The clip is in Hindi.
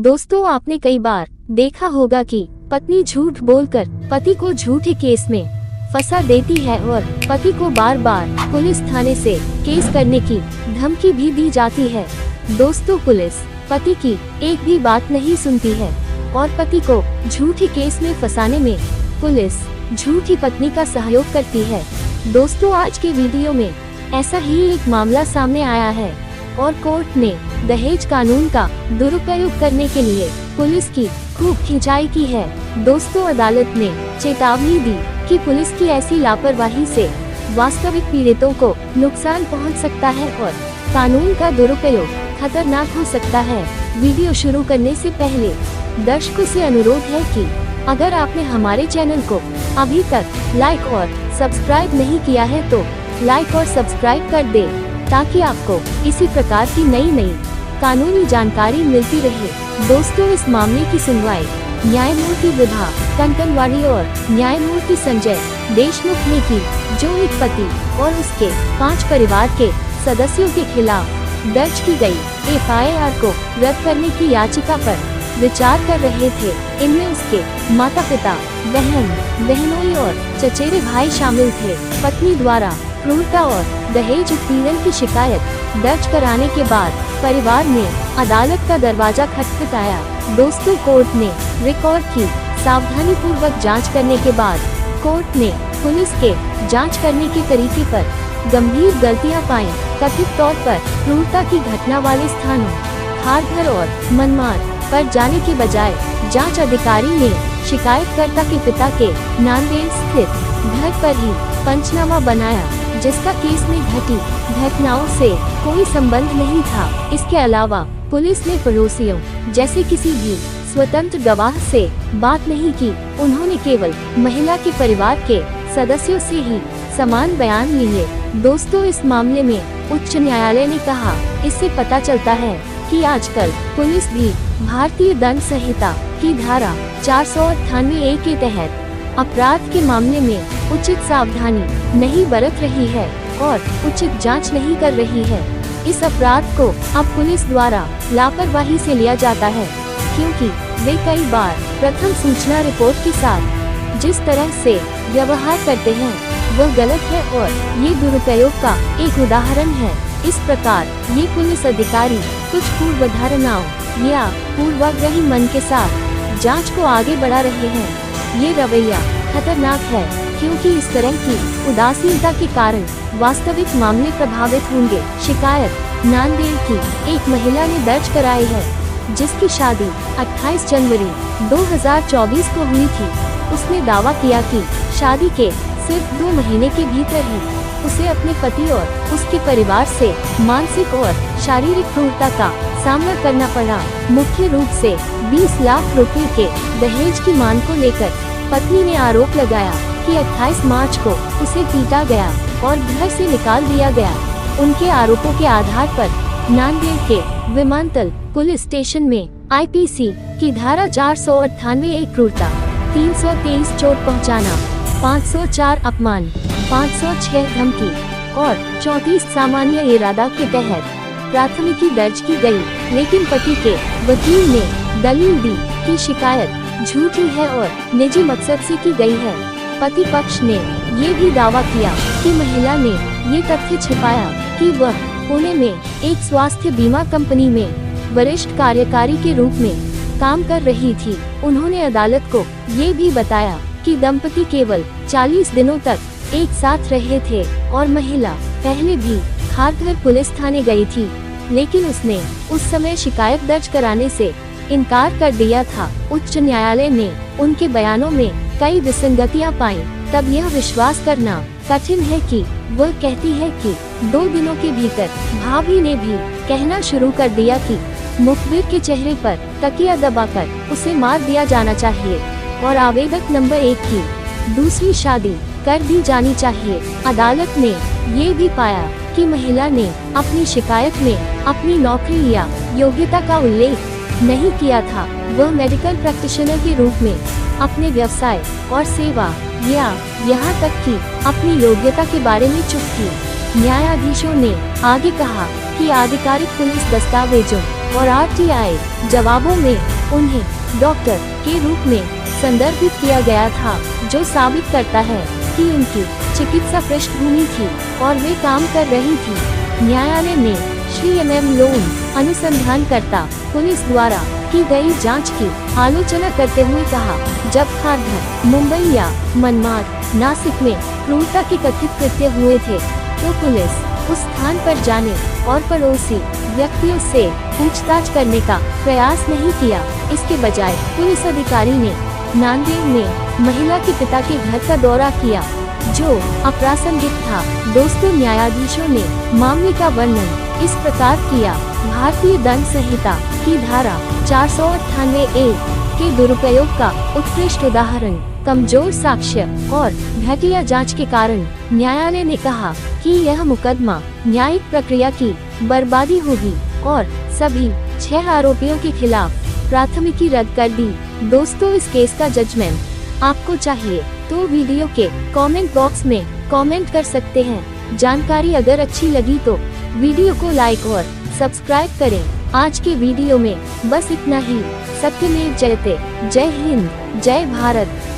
दोस्तों, आपने कई बार देखा होगा कि पत्नी झूठ बोलकर पति को झूठे केस में फंसा देती है और पति को बार बार पुलिस थाने से केस करने की धमकी भी दी जाती है। दोस्तों, पुलिस पति की एक भी बात नहीं सुनती है और पति को झूठे केस में फंसाने में पुलिस झूठी पत्नी का सहयोग करती है। दोस्तों, आज के वीडियो में ऐसा ही एक मामला सामने आया है और कोर्ट ने दहेज कानून का दुरुपयोग करने के लिए पुलिस की खूब खिंचाई की है। दोस्तों, अदालत ने चेतावनी दी कि पुलिस की ऐसी लापरवाही से वास्तविक पीड़ितों को नुकसान पहुंच सकता है और कानून का दुरुपयोग खतरनाक हो सकता है। वीडियो शुरू करने से पहले दर्शकों से अनुरोध है कि अगर आपने हमारे चैनल को अभी तक लाइक और सब्सक्राइब नहीं किया है तो लाइक और सब्सक्राइब कर दे, ताकि आपको इसी प्रकार की नई कानूनी जानकारी मिलती रहे। दोस्तों, इस मामले की सुनवाई न्यायमूर्ति विभा कंकनवाड़ी और न्यायमूर्ति संजय देशमुख ने की, जो एक पति और उसके 5 परिवार के सदस्यों के खिलाफ दर्ज की गई FIR को रद्द करने की याचिका पर विचार कर रहे थे। इनमें उसके माता पिता, बहन, बहनोई और चचेरे भाई शामिल थे। पत्नी द्वारा क्रूरता और दहेज उत्पीड़न की शिकायत दर्ज कराने के बाद परिवार ने अदालत का दरवाजा खटखटाया। दोस्तों, कोर्ट ने रिकॉर्ड की सावधानी पूर्वक जाँच करने के बाद कोर्ट ने पुलिस के जाँच करने के तरीके पर गंभीर गलतियां पाई। कथित तौर पर क्रूरता की घटना वाले स्थानों खारघर और मनमाड पर जाने के बजाय जांच अधिकारी ने शिकायतकर्ता के पिता के नांदेड़ स्थित घर पर ही पंचनामा बनाया, जिसका केस में घटी घटनाओं से कोई संबंध नहीं था। इसके अलावा पुलिस ने पड़ोसियों जैसे किसी भी स्वतंत्र गवाह से बात नहीं की। उन्होंने केवल महिला के परिवार के सदस्यों से ही समान बयान लिए। दोस्तों, इस मामले में उच्च न्यायालय ने कहा, इससे पता चलता है कि आजकल पुलिस भी भारतीय दंड संहिता की धारा 498A के तहत अपराध के मामले में उचित सावधानी नहीं बरत रही है और उचित जांच नहीं कर रही है। इस अपराध को अब पुलिस द्वारा लापरवाही से लिया जाता है, क्योंकि वे कई बार प्रथम सूचना रिपोर्ट के साथ जिस तरह से व्यवहार करते हैं वह गलत है और ये दुरुपयोग का एक उदाहरण है। इस प्रकार ये पुलिस अधिकारी कुछ पूर्वधारणाओं या पूर्वाग्रही मन के साथ जांच को आगे बढ़ा रहे हैं। ये रवैया खतरनाक है, क्योंकि इस तरह की उदासीनता के कारण वास्तविक मामले प्रभावित होंगे। शिकायत नांदेड़ की एक महिला ने दर्ज कराई है, जिसकी शादी 28 जनवरी 2024 को हुई थी। उसने दावा किया कि शादी के सिर्फ 2 महीने के भीतर ही उसे अपने पति और उसके परिवार से मानसिक और शारीरिक क्रूरता का सामना करना पड़ा। मुख्य रूप से 20 लाख रुपए के दहेज की मांग को लेकर पत्नी ने आरोप लगाया कि 28 मार्च को उसे पीटा गया और घर से निकाल दिया गया। उनके आरोपों के आधार पर नांदेड़ के विमानतल पुलिस स्टेशन में IPC की धारा 498A क्रूरता, 323 चोट पहुंचाना, 504 अपमान, 506 धमकी और 34 सामान्य इरादा के तहत प्राथमिकी दर्ज की गई। लेकिन पति के वकील ने दलील दी कि शिकायत झूठी है और निजी मकसद से की गई है। पति पक्ष ने ये भी दावा किया कि महिला ने ये तथ्य छिपाया कि वह पुणे में एक स्वास्थ्य बीमा कंपनी में वरिष्ठ कार्यकारी के रूप में काम कर रही थी। उन्होंने अदालत को ये भी बताया कि दंपति केवल 40 दिनों तक एक साथ रहे थे और महिला पहले भी खारघर पुलिस थाने गई थी, लेकिन उसने उस समय शिकायत दर्ज कराने से इनकार कर दिया था। उच्च न्यायालय ने उनके बयानों में कई विसंगतियां पाई। तब यह विश्वास करना कठिन है कि वह कहती है कि 2 दिनों के भीतर भाभी ने भी कहना शुरू कर दिया कि मुखबिर के चेहरे पर तकिया दबाकर उसे मार दिया जाना चाहिए और आवेदक नंबर 1 की दूसरी शादी कर दी जानी चाहिए। अदालत ने ये भी पाया कि महिला ने अपनी शिकायत में अपनी नौकरी या योग्यता का उल्लेख नहीं किया था। वह मेडिकल प्रैक्टिशनर के रूप में अपने व्यवसाय और सेवा या यहाँ तक कि अपनी योग्यता के बारे में चुप थी। न्यायाधीशों ने आगे कहा कि आधिकारिक पुलिस दस्तावेजों और आरटीआई जवाबों में उन्हें डॉक्टर के रूप में संदर्भित किया गया था, जो साबित करता है कि उनकी चिकित्सा पृष्ठभूमि थी और वे काम कर रही थी। न्यायालय ने श्री MM लोन अनुसंधानकर्ता पुलिस द्वारा की गई जांच की आलोचना करते हुए कहा, जब खारघर, मुंबई या मनमाड, नासिक में क्रूरता के कथित कृत्य हुए थे तो पुलिस उस स्थान पर जाने और पड़ोसी व्यक्तियों से पूछताछ करने का प्रयास नहीं किया। इसके बजाय पुलिस अधिकारी ने नांदेड़ में महिला के पिता के घर का दौरा किया, जो अप्रासंगिक था। दोस्तों, न्यायाधीशों ने मामले का वर्णन इस प्रकार किया, भारतीय दंड संहिता की धारा 498A के दुरुपयोग का उत्कृष्ट उदाहरण, कमजोर साक्ष्य और घटिया जांच के कारण न्यायालय ने कहा कि यह मुकदमा न्यायिक प्रक्रिया की बर्बादी होगी और सभी 6 आरोपियों के खिलाफ प्राथमिकी रद्द कर दी। दोस्तों, इस केस का जजमेंट आपको चाहिए तो वीडियो के कमेंट बॉक्स में कमेंट कर सकते हैं। जानकारी अगर अच्छी लगी तो वीडियो को लाइक और सब्सक्राइब करें। आज के वीडियो में बस इतना ही। सत्यमेव जयते। जय हिंद, जय भारत।